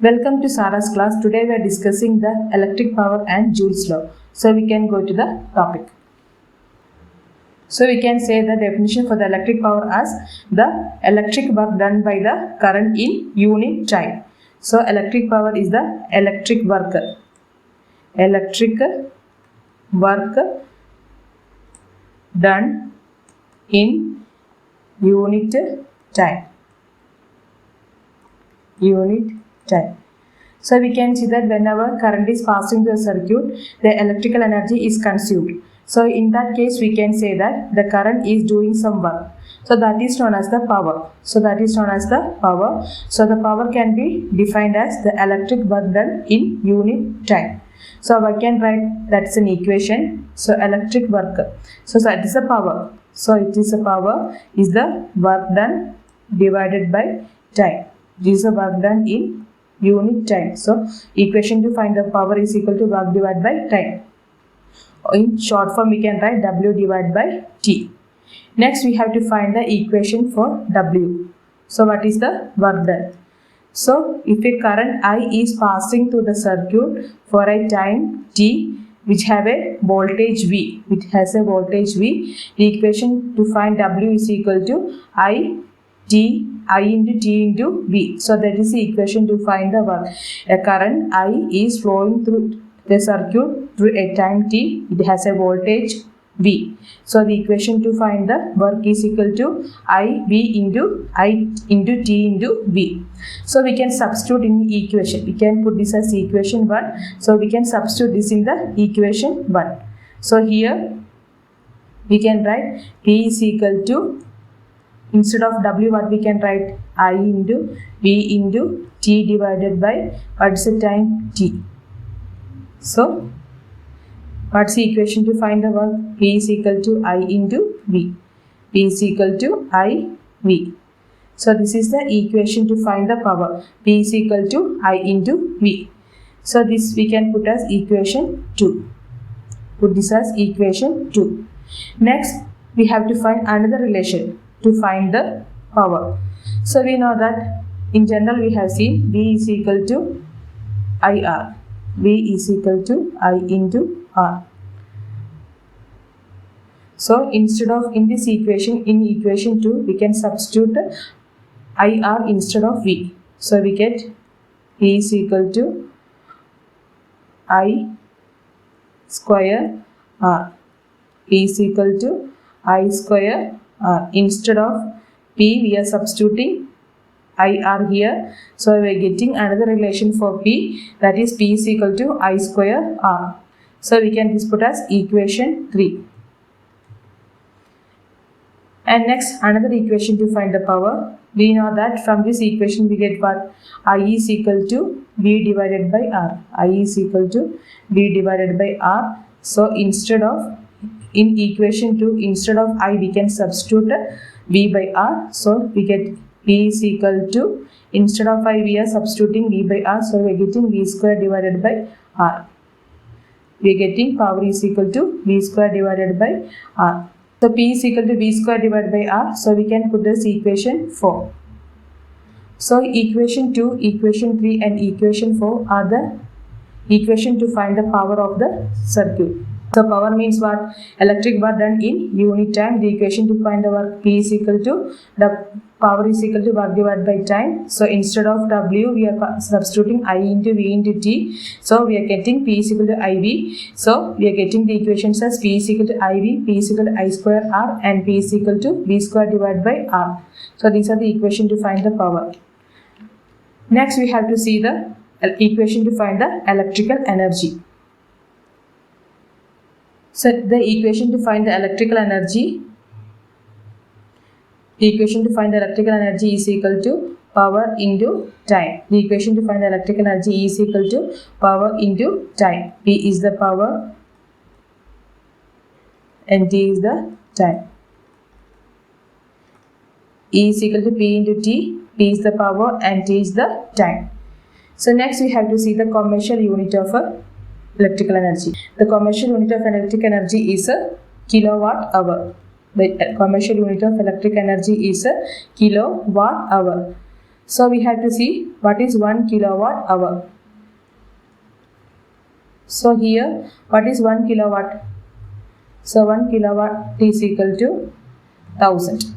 Welcome to Sarah's class. Today we are discussing the electric power and Joule's law. So we can go to the topic. So we can say the definition for the electric power as the electric work done by the current in unit time. So electric power is the electric work done in unit time. So we can see that whenever current is passing through a circuit, the electrical energy is consumed. So in that case, we can say that the current is doing some work. So that is known as the power. So the power can be defined as the electric work done in unit time. So I can write that's an equation. So electric work. So it is a power. So it is a power is the work done divided by time. This is a work done in unit time. So equation to find the power is equal to work divided by time. In short form, we can write W divided by T. Next, we have to find the equation for W. So what is the work done? So if a current I is passing through the circuit for a time T which have a voltage V, the equation to find W is equal to I into T into V. So that is the equation to find the work. A current I is flowing through the circuit through a time T. It has a voltage V. So the equation to find the work is equal to I into T into V. So we can substitute in the equation. We can put this as equation 1. So we can substitute this in the equation 1. So here we can write P is equal to, instead of W, what we can write I into V into T divided by what's the time T. So what's the equation to find the work? P is equal to I into V. P is equal to I V. So this is the equation to find the power. P is equal to I into V. So this we can put as equation 2. Put this as equation 2. Next, we have to find another relation to find the power. So we know that in general we have seen V is equal to IR. V is equal to I into R. So instead of in this equation, in equation 2, we can substitute IR instead of V. So we get V is equal to I square R. P is equal to I square R. Instead of P, we are substituting IR here. So we are getting another relation for P, that is P is equal to I square R. So we can put as equation 3. And next, another equation to find the power. We know that from this equation we get what? I is equal to V divided by R. I is equal to V divided by R. So instead of, in equation 2, instead of I, we can substitute V by R. So we get P is equal to, instead of I, we are substituting V by R. So we are getting V square divided by R. We are getting power is equal to V square divided by R. So P is equal to V square divided by R. So we can put this equation 4. So equation 2, equation 3 and equation 4 are the equation to find the power of the circuit. So power means what? Electric work done in unit time. The equation to find the work, P is equal to, the power is equal to work divided by time. So instead of W, we are substituting I into V into T. So we are getting P is equal to IV. So we are getting the equations as P is equal to IV, P is equal to I square R and P is equal to V square divided by R. So these are the equation to find the power. Next we have to see the equation to find the electrical energy. So the equation to find the electrical energy, is equal to power into time. The equation to find the electrical energy is equal to power into time. P is the power and T is the time. E is equal to P into T. P is the power and T is the time. So next we have to see the commercial unit of electrical energy. The commercial unit of electric energy is a kilowatt hour. The commercial unit of electric energy is a kilowatt hour. So we have to see what is 1 kilowatt hour. So here, what is 1 kilowatt? So 1 kilowatt is equal to 1000.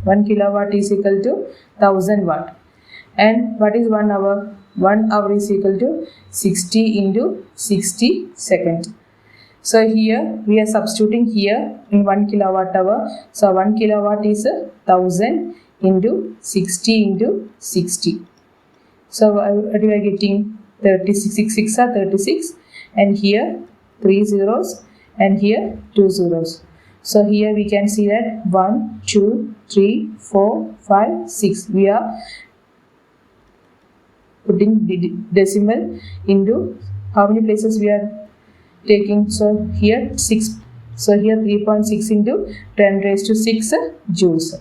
1 kilowatt is equal to 1000 watt. And what is 1 hour? 1 hour is equal to 60 into 60 second. So here we are substituting here in 1 kilowatt hour. So 1 kilowatt is 1000 into 60 into 60. So what we are getting? 36, 6 are 36, and here 3 zeros and here 2 zeros. So here we can see that 1, 2, 3, 4, 5, 6. We are putting decimal into how many places we are taking. So here 6. So here 3.6 into 10 raised to 6 joules.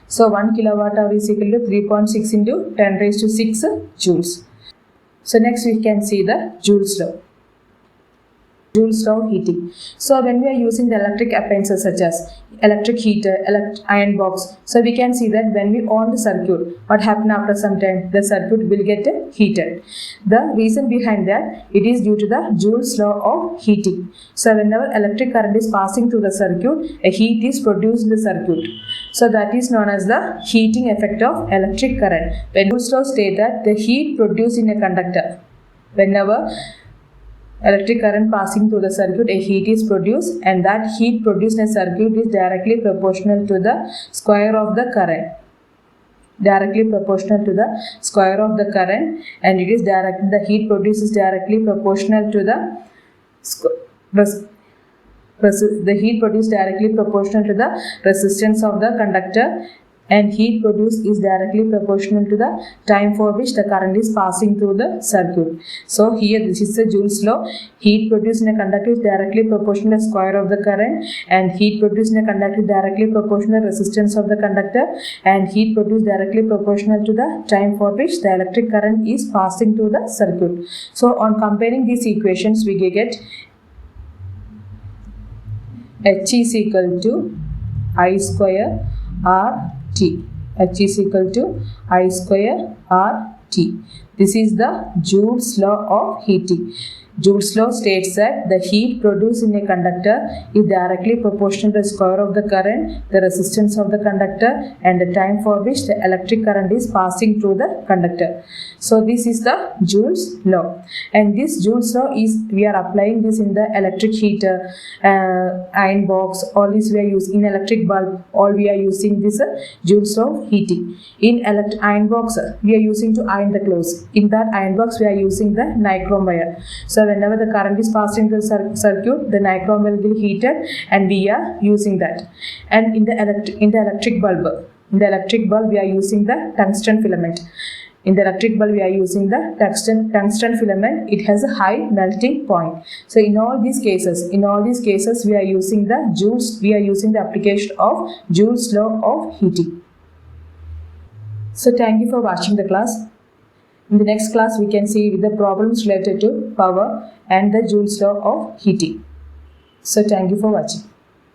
So 1 kilowatt hour is equal to 3.6 into 10 raised to 6 joules. So next we can see the Joule's law. Joule's law of heating. So when we are using the electric appliances such as electric heater, iron box, so we can see that when we on the circuit, what happens after some time? The circuit will get heated. The reason behind that, it is due to the Joule's law of heating. So whenever electric current is passing through the circuit, a heat is produced in the circuit. So that is known as the heating effect of electric current. When Joule's law states that the heat produced in a conductor, whenever electric current passing through the circuit, a heat is produced, and that heat produced in a circuit is directly proportional to the square of the current. Directly proportional to the square of the current, and it is the heat produced is directly proportional to the heat produced directly proportional to the resistance of the conductor, and heat produced is directly proportional to the time for which the current is passing through the circuit. So here this is the Joule's law. Heat produced in a conductor is directly proportional to the square of the current, and heat produced in a conductor is directly proportional to the resistance of the conductor, and heat produced directly proportional to the time for which the electric current is passing through the circuit. So on comparing these equations, we get H is equal to I square R T. H is equal to I square R T. This is the Joule's law of heating. Joule's law states that the heat produced in a conductor is directly proportional to the square of the current, the resistance of the conductor, and the time for which the electric current is passing through the conductor. So this is the Joule's law, and this Joule's law is we are applying this in the electric heater, iron box. All this we are using in electric bulb. All we are using this Joule's law of heating. In iron box, we are using to iron the clothes. In that iron box, we are using the nichrome wire. So whenever the current is passing through the circuit, the nichrome will be heated, and we are using that. And in the electric bulb, we are using the tungsten filament. In the electric bulb, we are using the tungsten filament. It has a high melting point. So in all these cases, we are using the application of Joule's law of heating. So thank you for watching the class. In the next class, we can see the problems related to power and the Joule's law of heating. So thank you for watching.